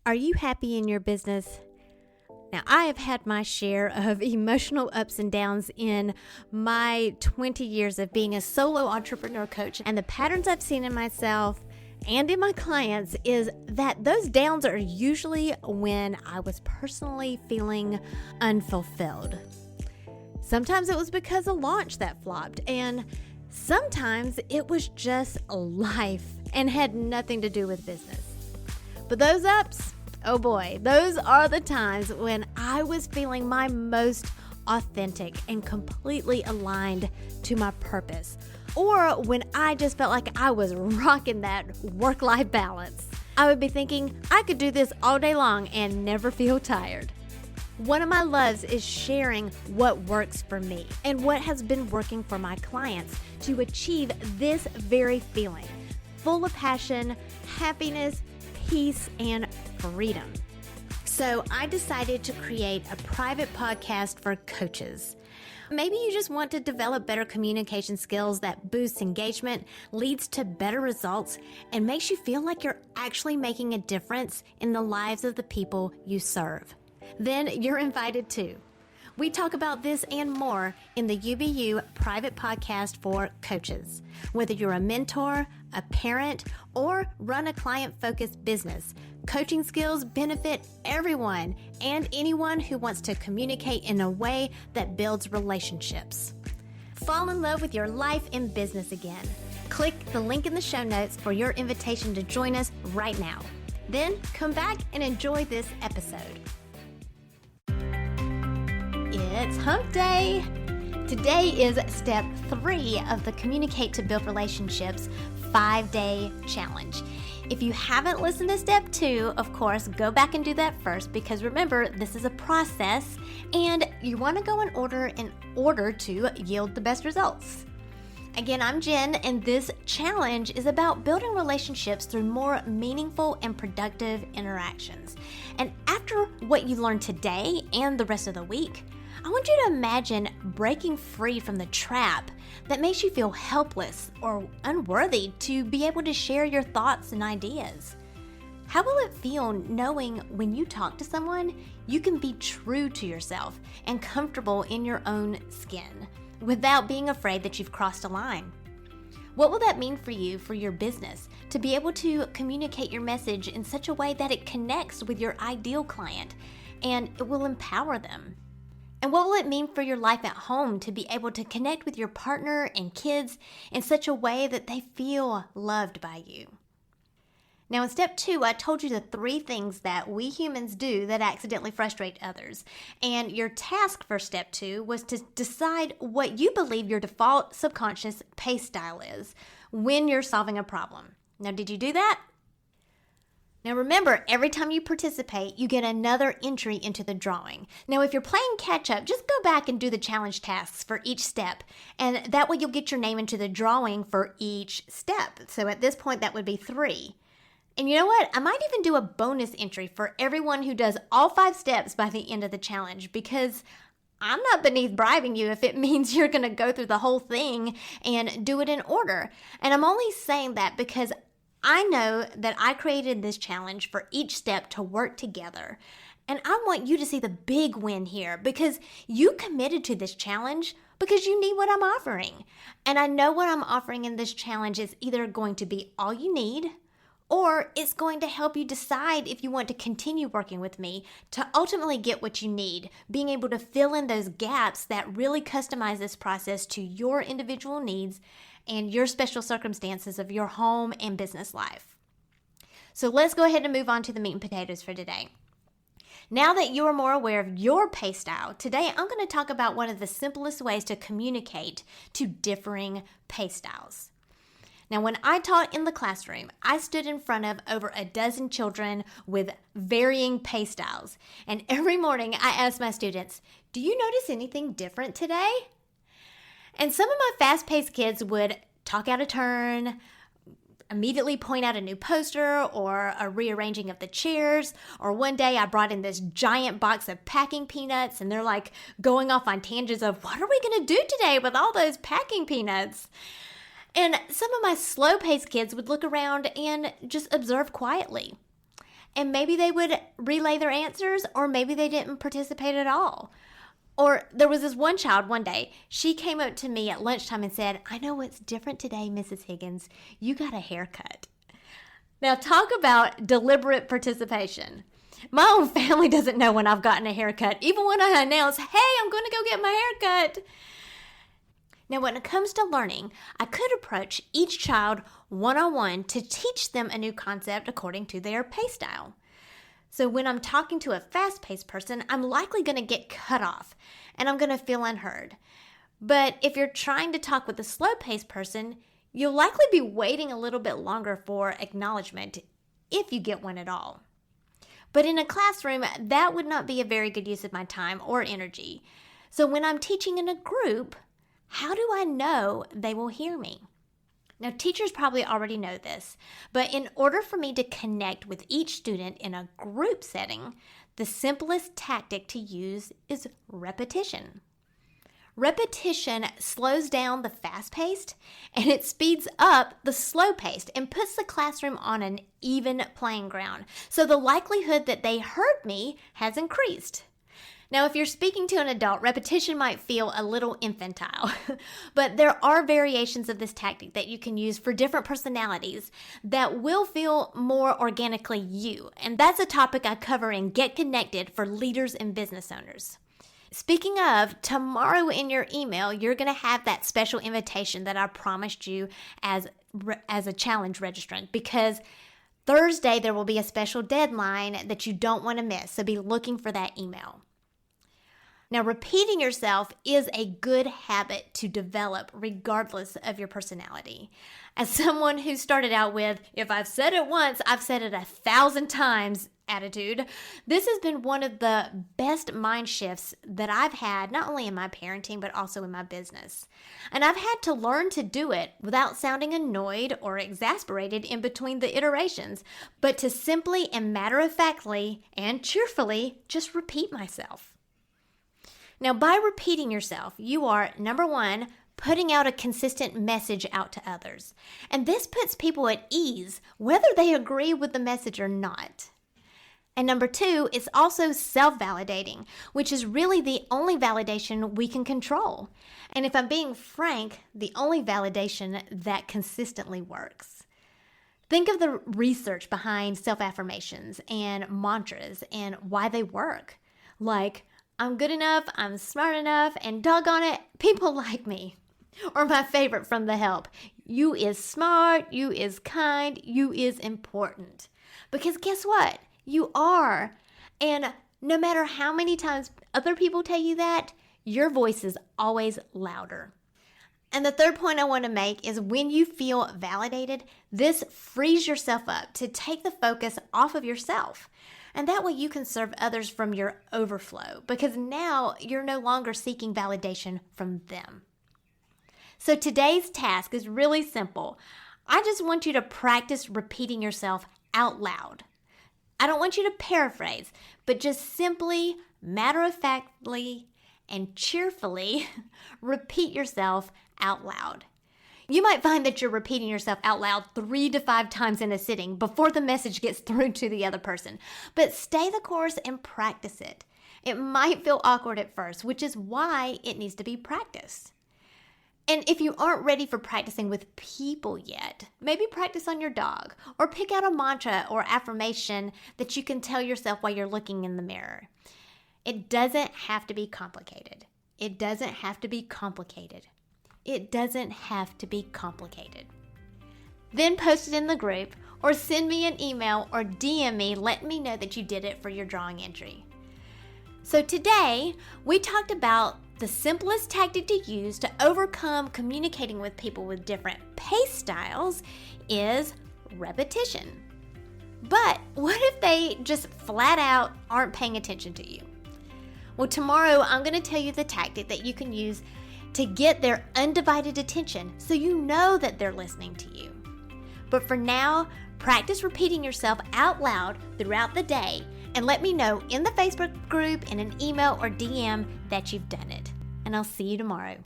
Are you happy in your business? Now, I have had my share of emotional ups and downs in my 20 years of being a solo entrepreneur coach. And the patterns I've seen in myself and in my clients is that those downs are usually when I was personally feeling unfulfilled. Sometimes it was because a launch that flopped, and sometimes it was just life and had nothing to do with business. But those ups, oh boy, those are the times when I was feeling my most authentic and completely aligned to my purpose, or when I just felt like I was rocking that work-life balance. I would be thinking I could do this all day long and never feel tired. One of my loves is sharing what works for me and what has been working for my clients to achieve this very feeling, full of passion, happiness, peace, and freedom. So I decided to create a private podcast for coaches. Maybe you just want to develop better communication skills that boosts engagement, leads to better results, and makes you feel like you're actually making a difference in the lives of the people you serve. Then you're invited too. We talk about this and more in the UBU private podcast for coaches. Whether you're a mentor, a parent, or run a client-focused business, coaching skills benefit everyone and anyone who wants to communicate in a way that builds relationships. Fall in love with your life and business again. Click the link in the show notes for your invitation to join us right now. Then come back and enjoy this episode. It's hump day. Today is step 3 of the Communicate to Build Relationships 5-day challenge. If you haven't listened to step 2, of course, go back and do that first, because remember, this is a process and you want to go in order to yield the best results. Again, I'm Jen, and this challenge is about building relationships through more meaningful and productive interactions. And after what you learned today and the rest of the week, I want you to imagine breaking free from the trap that makes you feel helpless or unworthy to be able to share your thoughts and ideas. How will it feel knowing when you talk to someone, you can be true to yourself and comfortable in your own skin without being afraid that you've crossed a line? What will that mean for you, for your business, to be able to communicate your message in such a way that it connects with your ideal client and it will empower them? And what will it mean for your life at home to be able to connect with your partner and kids in such a way that they feel loved by you? Now in step 2, I told you the 3 things that we humans do that accidentally frustrate others. And your task for step 2 was to decide what you believe your default subconscious pace style is when you're solving a problem. Now, did you do that? Now remember, every time you participate, you get another entry into the drawing. Now if you're playing catch up, just go back and do the challenge tasks for each step, and that way you'll get your name into the drawing for each step. So at this point, that would be 3. And you know what? I might even do a bonus entry for everyone who does all 5 steps by the end of the challenge, because I'm not beneath bribing you if it means you're going to go through the whole thing and do it in order. And I'm only saying that because I know that I created this challenge for each step to work together. And I want you to see the big win here, because you committed to this challenge because you need what I'm offering. And I know what I'm offering in this challenge is either going to be all you need, or it's going to help you decide if you want to continue working with me to ultimately get what you need, being able to fill in those gaps that really customize this process to your individual needs and your special circumstances of your home and business life. So let's go ahead and move on to the meat and potatoes for today. Now that you're more aware of your pace style, today I'm going to talk about one of the simplest ways to communicate to differing pace styles. Now, when I taught in the classroom, I stood in front of over a dozen children with varying pace styles. And every morning I asked my students, "Do you notice anything different today?" And some of my fast-paced kids would talk out of turn, immediately point out a new poster or a rearranging of the chairs. Or one day I brought in this giant box of packing peanuts, and they're like going off on tangents of, what are we going to do today with all those packing peanuts? And some of my slow-paced kids would look around and just observe quietly. And maybe they would relay their answers, or maybe they didn't participate at all. Or there was this one child one day, she came up to me at lunchtime and said, "I know what's different today, Mrs. Higgins. You got a haircut." Now talk about deliberate participation. My own family doesn't know when I've gotten a haircut, even when I announce, "Hey, I'm going to go get my haircut." Now, when it comes to learning, I could approach each child one-on-one to teach them a new concept according to their pace style. So when I'm talking to a fast-paced person, I'm likely going to get cut off and I'm going to feel unheard. But if you're trying to talk with a slow-paced person, you'll likely be waiting a little bit longer for acknowledgement, if you get one at all. But in a classroom, that would not be a very good use of my time or energy. So when I'm teaching in a group, how do I know they will hear me? Now, teachers probably already know this, but in order for me to connect with each student in a group setting, the simplest tactic to use is repetition. Repetition slows down the fast-paced and it speeds up the slow-paced and puts the classroom on an even playing ground. So the likelihood that they heard me has increased. Now, if you're speaking to an adult, repetition might feel a little infantile, but there are variations of this tactic that you can use for different personalities that will feel more organically you. And that's a topic I cover in Get Connected for leaders and business owners. Speaking of, tomorrow in your email, you're going to have that special invitation that I promised you as a challenge registrant, because Thursday there will be a special deadline that you don't want to miss. So be looking for that email. Now, repeating yourself is a good habit to develop regardless of your personality. As someone who started out with, "If I've said it once, I've said it 1,000 times" attitude, this has been one of the best mind shifts that I've had, not only in my parenting, but also in my business. And I've had to learn to do it without sounding annoyed or exasperated in between the iterations, but to simply and matter-of-factly and cheerfully just repeat myself. Now, by repeating yourself, you are, number one, putting out a consistent message out to others. And this puts people at ease, whether they agree with the message or not. And number two, it's also self-validating, which is really the only validation we can control. And if I'm being frank, the only validation that consistently works. Think of the research behind self-affirmations and mantras and why they work. Like, "I'm good enough, I'm smart enough, and doggone it, people like me." Or my favorite from The Help, "You is smart, you is kind, you is important." Because guess what? You are. And no matter how many times other people tell you that, your voice is always louder. And the third point I want to make is when you feel validated, this frees yourself up to take the focus off of yourself. And that way you can serve others from your overflow, because now you're no longer seeking validation from them. So today's task is really simple. I just want you to practice repeating yourself out loud. I don't want you to paraphrase, but just simply, matter-of-factly, and cheerfully repeat yourself out loud. You might find that you're repeating yourself out loud 3 to 5 times in a sitting before the message gets through to the other person. But stay the course and practice it. It might feel awkward at first, which is why it needs to be practiced. And if you aren't ready for practicing with people yet, maybe practice on your dog, or pick out a mantra or affirmation that you can tell yourself while you're looking in the mirror. It doesn't have to be complicated. It doesn't have to be complicated. It doesn't have to be complicated. Then post it in the group or send me an email or DM me letting me know that you did it for your drawing entry. So today, we talked about the simplest tactic to use to overcome communicating with people with different pace styles is repetition. But what if they just flat out aren't paying attention to you? Well, tomorrow I'm going to tell you the tactic that you can use to get their undivided attention so you know that they're listening to you. But for now, practice repeating yourself out loud throughout the day and let me know in the Facebook group, in an email or DM that you've done it. And I'll see you tomorrow.